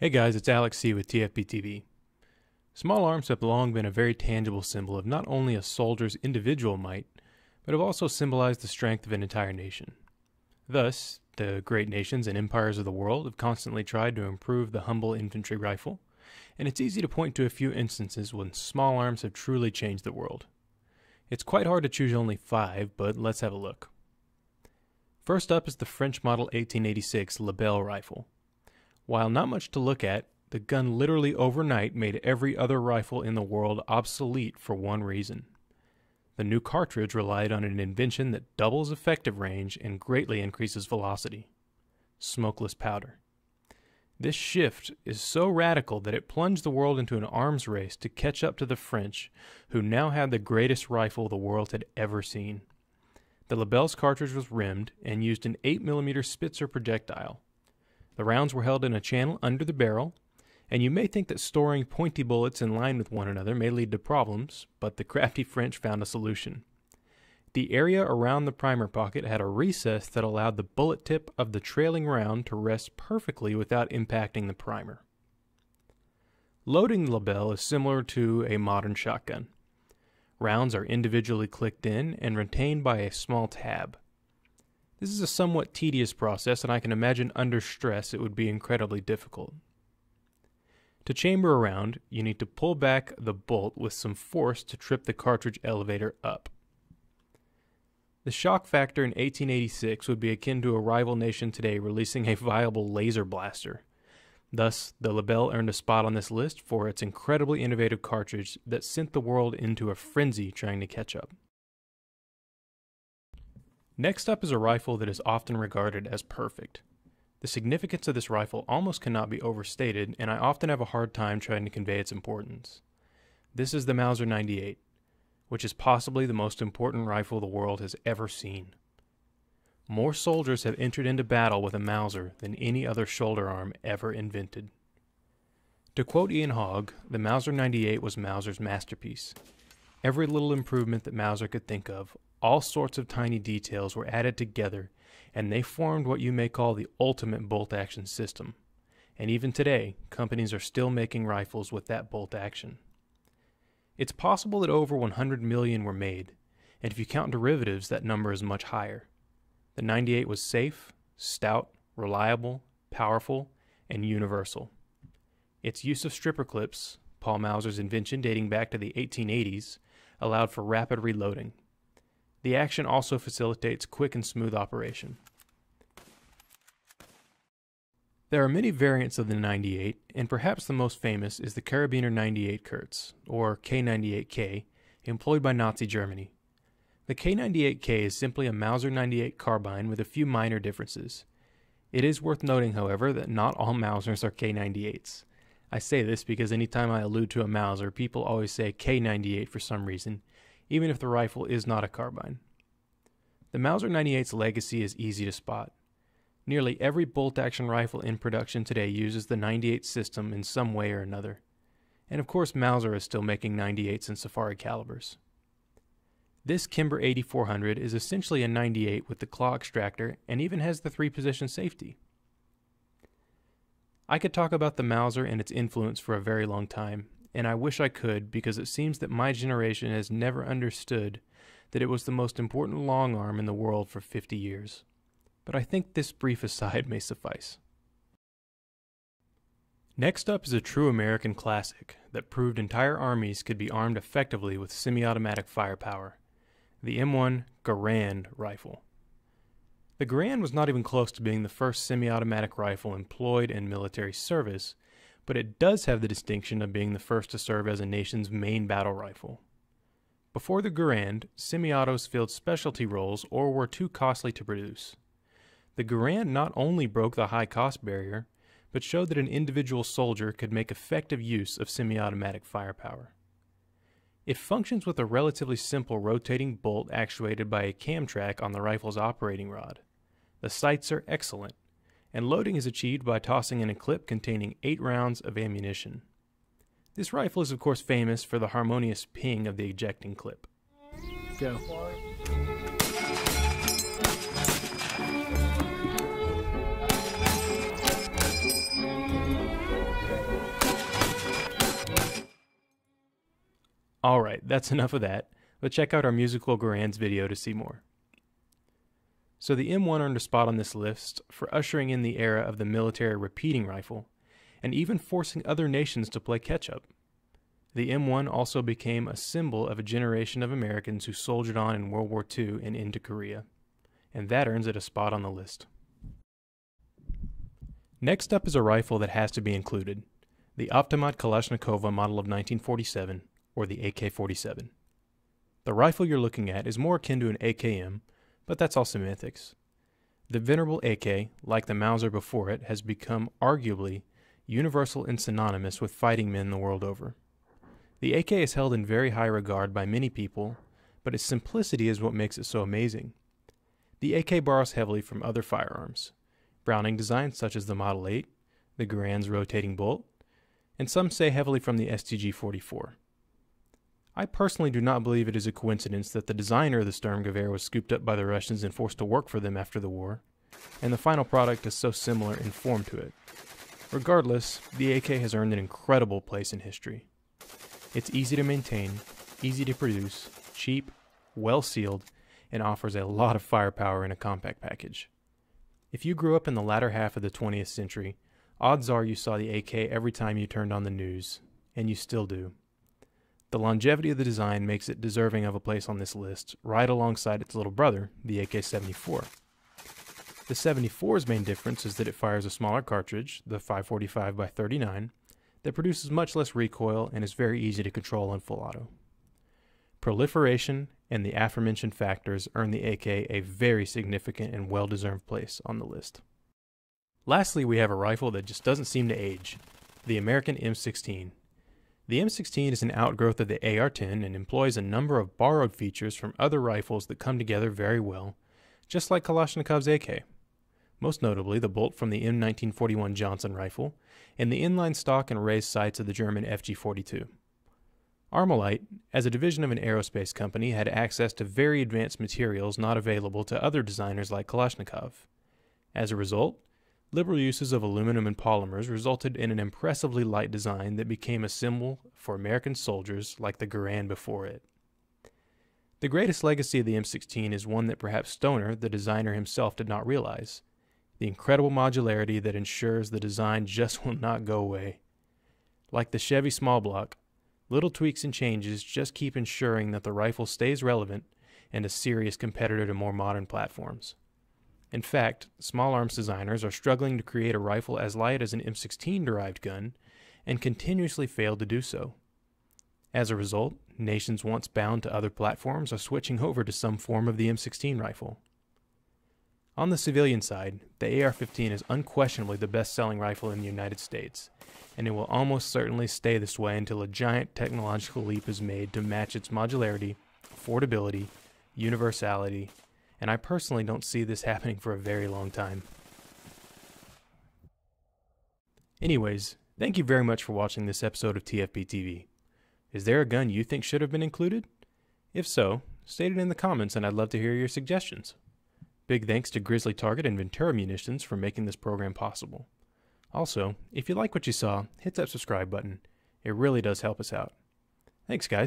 Hey guys, it's Alex C. with TFP-TV. Small arms have long been a very tangible symbol of not only a soldier's individual might, but have also symbolized the strength of an entire nation. Thus, the great nations and empires of the world have constantly tried to improve the humble infantry rifle, and it's easy to point to a few instances when small arms have truly changed the world. It's quite hard to choose only 5, but let's have a look. First up is the French Model 1886 Lebel rifle. While not much to look at, the gun literally overnight made every other rifle in the world obsolete for one reason. The new cartridge relied on an invention that doubles effective range and greatly increases velocity: smokeless powder. This shift is so radical that it plunged the world into an arms race to catch up to the French, who now had the greatest rifle the world had ever seen. The Lebel's cartridge was rimmed and used an 8mm Spitzer projectile. The rounds were held in a channel under the barrel, and you may think that storing pointy bullets in line with one another may lead to problems, but the crafty French found a solution. The area around the primer pocket had a recess that allowed the bullet tip of the trailing round to rest perfectly without impacting the primer. Loading the Lebel is similar to a modern shotgun. Rounds are individually clicked in and retained by a small tab. This is a somewhat tedious process, and I can imagine under stress it would be incredibly difficult. To chamber a round, you need to pull back the bolt with some force to trip the cartridge elevator up. The shock factor in 1886 would be akin to a rival nation today releasing a viable laser blaster. Thus, the Lebel earned a spot on this list for its incredibly innovative cartridge that sent the world into a frenzy trying to catch up. Next up is a rifle that is often regarded as perfect. The significance of this rifle almost cannot be overstated, and I often have a hard time trying to convey its importance. This is the Mauser 98, which is possibly the most important rifle the world has ever seen. More soldiers have entered into battle with a Mauser than any other shoulder arm ever invented. To quote Ian Hogg, the Mauser 98 was Mauser's masterpiece. Every little improvement that Mauser could think of, all sorts of tiny details were added together, and they formed what you may call the ultimate bolt-action system. And even today, companies are still making rifles with that bolt action. It's possible that over 100 million were made, and if you count derivatives, that number is much higher. The 98 was safe, stout, reliable, powerful, and universal. Its use of stripper clips, Paul Mauser's invention dating back to the 1880s, allowed for rapid reloading. The action also facilitates quick and smooth operation. There are many variants of the 98, and perhaps the most famous is the Carabiner 98 Kurz, or K98K, employed by Nazi Germany. The K98K is simply a Mauser 98 carbine with a few minor differences. It is worth noting, however, that not all Mausers are K98s. I say this because anytime I allude to a Mauser, people always say K98 for some reason, even if the rifle is not a carbine. The Mauser 98's legacy is easy to spot. Nearly every bolt-action rifle in production today uses the 98 system in some way or another. And of course Mauser is still making 98s in safari calibers. This Kimber 8400 is essentially a 98 with the claw extractor and even has the 3-position safety. I could talk about the Mauser and its influence for a very long time, and I wish I could, because it seems that my generation has never understood that it was the most important long arm in the world for 50 years. But I think this brief aside may suffice. Next up is a true American classic that proved entire armies could be armed effectively with semi-automatic firepower: the M1 Garand rifle. The Garand was not even close to being the first semi-automatic rifle employed in military service, but it does have the distinction of being the first to serve as a nation's main battle rifle. Before the Garand, semi-autos filled specialty roles or were too costly to produce. The Garand not only broke the high cost barrier, but showed that an individual soldier could make effective use of semi-automatic firepower. It functions with a relatively simple rotating bolt actuated by a cam track on the rifle's operating rod. The sights are excellent, and loading is achieved by tossing in a clip containing 8 rounds of ammunition. This rifle is of course famous for the harmonious ping of the ejecting clip. Go. Alright, that's enough of that, but check out our musical Garand's video to see more. So the M1 earned a spot on this list for ushering in the era of the military repeating rifle, and even forcing other nations to play catch-up. The M1 also became a symbol of a generation of Americans who soldiered on in World War II and into Korea, and that earns it a spot on the list. Next up is a rifle that has to be included, the Automat Kalashnikova model of 1947, or the AK-47. The rifle you're looking at is more akin to an AKM, but that's all semantics. The venerable AK, like the Mauser before it, has become arguably universal and synonymous with fighting men the world over. The AK is held in very high regard by many people, but its simplicity is what makes it so amazing. The AK borrows heavily from other firearms, Browning designs such as the Model 8, the Garand's rotating bolt, and some say heavily from the STG-44. I personally do not believe it is a coincidence that the designer of the Sturmgewehr was scooped up by the Russians and forced to work for them after the war, and the final product is so similar in form to it. Regardless, the AK has earned an incredible place in history. It's easy to maintain, easy to produce, cheap, well sealed, and offers a lot of firepower in a compact package. If you grew up in the latter half of the 20th century, odds are you saw the AK every time you turned on the news, and you still do. The longevity of the design makes it deserving of a place on this list, right alongside its little brother, the AK-74. The 74's main difference is that it fires a smaller cartridge, the 545x39, that produces much less recoil and is very easy to control on full auto. Proliferation and the aforementioned factors earn the AK a very significant and well-deserved place on the list. Lastly, we have a rifle that just doesn't seem to age, the American M16. The M16 is an outgrowth of the AR-10 and employs a number of borrowed features from other rifles that come together very well, just like Kalashnikov's AK. Most notably the bolt from the M1941 Johnson rifle and the inline stock and raised sights of the German FG-42. Armalite, as a division of an aerospace company, had access to very advanced materials not available to other designers like Kalashnikov. As a result, liberal uses of aluminum and polymers resulted in an impressively light design that became a symbol for American soldiers like the Garand before it. The greatest legacy of the M16 is one that perhaps Stoner, the designer himself, did not realize: the incredible modularity that ensures the design just will not go away. Like the Chevy small block, little tweaks and changes just keep ensuring that the rifle stays relevant and a serious competitor to more modern platforms. In fact, small arms designers are struggling to create a rifle as light as an M16-derived gun and continuously fail to do so. As a result, nations once bound to other platforms are switching over to some form of the M16 rifle. On the civilian side, the AR-15 is unquestionably the best-selling rifle in the United States, and it will almost certainly stay this way until a giant technological leap is made to match its modularity, affordability, universality, and I personally don't see this happening for a very long time. Anyways, thank you very much for watching this episode of TFP TV. Is there a gun you think should have been included? If so, state it in the comments and I'd love to hear your suggestions. Big thanks to Grizzly Target and Ventura Munitions for making this program possible. Also, if you like what you saw, hit that subscribe button. It really does help us out. Thanks, guys.